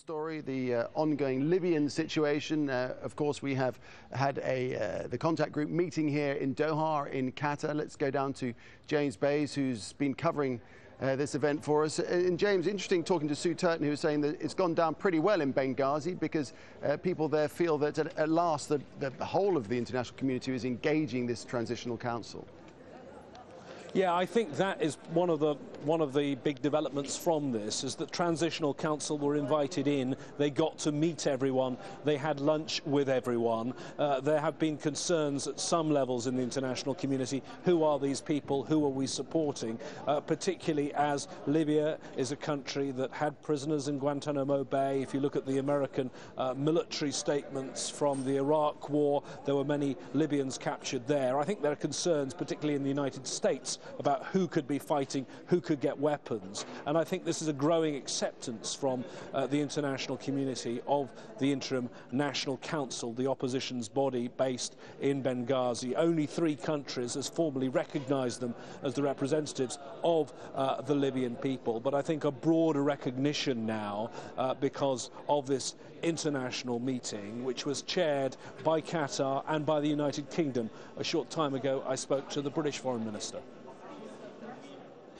story, the ongoing Libyan situation. Of course, we have had the contact group meeting here in Doha in Qatar. Let's go down to James Bays, who's been covering this event for us. And James, interesting talking to Sue Turton, who was saying that it's gone down pretty well in Benghazi because people there feel that at last the whole of the international community is engaging this transitional council. Yeah, I think that is one of the big developments from this, is that Transitional Council were invited in, they got to meet everyone, they had lunch with everyone. There have been concerns at some levels in the international community, who are these people, who are we supporting, particularly as Libya is a country that had prisoners in Guantanamo Bay. If you look at the American military statements from the Iraq War, there were many Libyans captured there. I think there are concerns, particularly in the United States, about who could be fighting, who could get weapons. And I think this is a growing acceptance from the international community of the Interim National Council, the opposition's body based in Benghazi. Only 3 countries has formally recognised them as the representatives of the Libyan people. But I think a broader recognition now because of this international meeting, which was chaired by Qatar and by the United Kingdom. A short time ago, I spoke to the British Foreign Minister.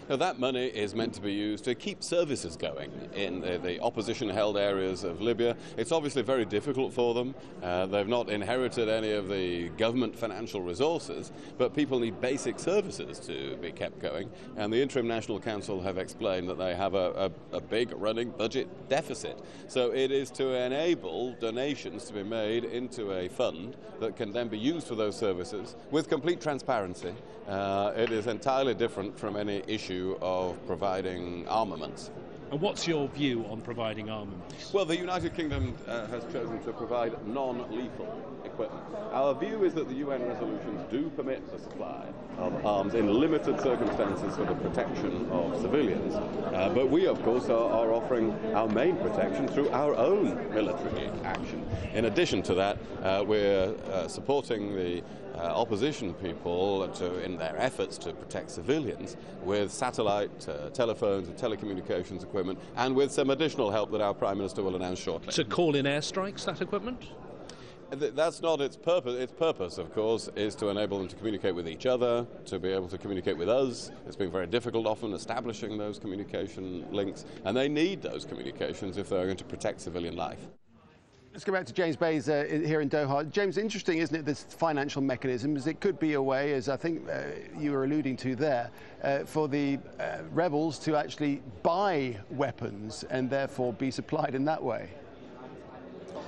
Now, that money is meant to be used to keep services going in the opposition-held areas of Libya. It's obviously very difficult for them. They've not inherited any of the government financial resources, but people need basic services to be kept going. And the Interim National Council have explained that they have a big running budget deficit. So it is to enable donations to be made into a fund that can then be used for those services with complete transparency. It is entirely different from any issue of providing armaments. And what's your view on providing armaments? Well, the United Kingdom has chosen to provide non-lethal equipment. Our view is that the UN resolutions do permit the supply of arms in limited circumstances for the protection of civilians. But we, of course, are offering our main protection through our own military action. In addition to that, we're supporting the opposition people in their efforts to protect civilians with satellite, telephones and telecommunications equipment, and with some additional help that our Prime Minister will announce shortly. To call in airstrikes, that equipment? That's not its purpose. Its purpose, of course, is to enable them to communicate with each other, to be able to communicate with us. It's been very difficult often establishing those communication links, and they need those communications if they're going to protect civilian life. Let's go back to James Bays here in Doha. James, interesting, isn't it, this financial mechanisms? It could be a way, as I think you were alluding to there, for the rebels to actually buy weapons and therefore be supplied in that way.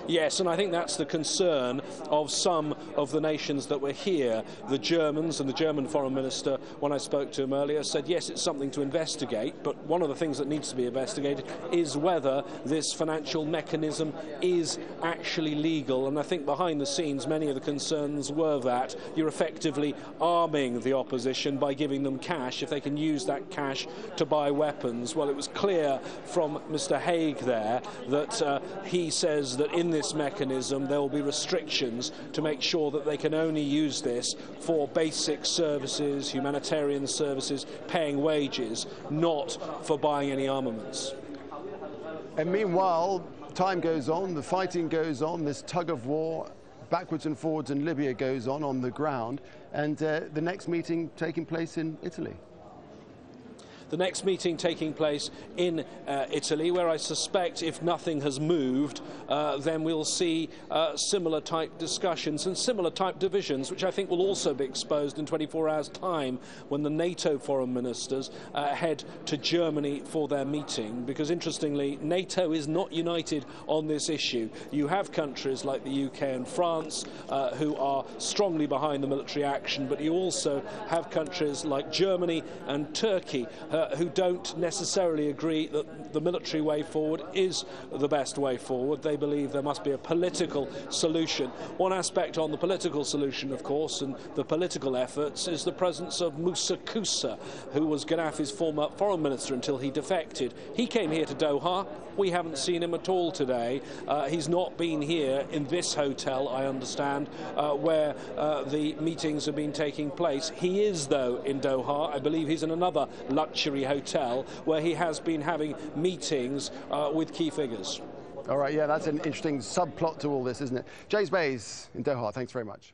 Yes, and I think that's the concern of some of the nations that were here. The Germans and the German Foreign Minister, when I spoke to him earlier, said yes, it's something to investigate, but one of the things that needs to be investigated is whether this financial mechanism is actually legal. And I think behind the scenes many of the concerns were that you're effectively arming the opposition by giving them cash if they can use that cash to buy weapons. Well, it was clear from Mr. Haig there that he says that in this mechanism there will be restrictions to make sure that they can only use this for basic services, humanitarian services, paying wages, not for buying any armaments. And meanwhile, time goes on, the fighting goes on, this tug of war backwards and forwards in Libya goes on the ground, and the next meeting taking place in Italy. The next meeting taking place in Italy, where I suspect if nothing has moved, then we'll see similar type discussions and similar type divisions, which I think will also be exposed in 24 hours' time when the NATO foreign ministers head to Germany for their meeting. Because interestingly, NATO is not united on this issue. You have countries like the UK and France who are strongly behind the military action, but you also have countries like Germany and Turkey who don't necessarily agree that the military way forward is the best way forward. They believe there must be a political solution. One aspect on the political solution, of course, and the political efforts is the presence of Moussa Koussa, who was Gaddafi's former foreign minister until he defected. He came here to Doha. We haven't seen him at all today. He's not been here in this hotel, I understand, where the meetings have been taking place. He is, though, in Doha. I believe he's in another luxury hotel where he has been having meetings with key figures. All right, yeah, that's an interesting subplot to all this, isn't it? James Bays in Doha, thanks very much.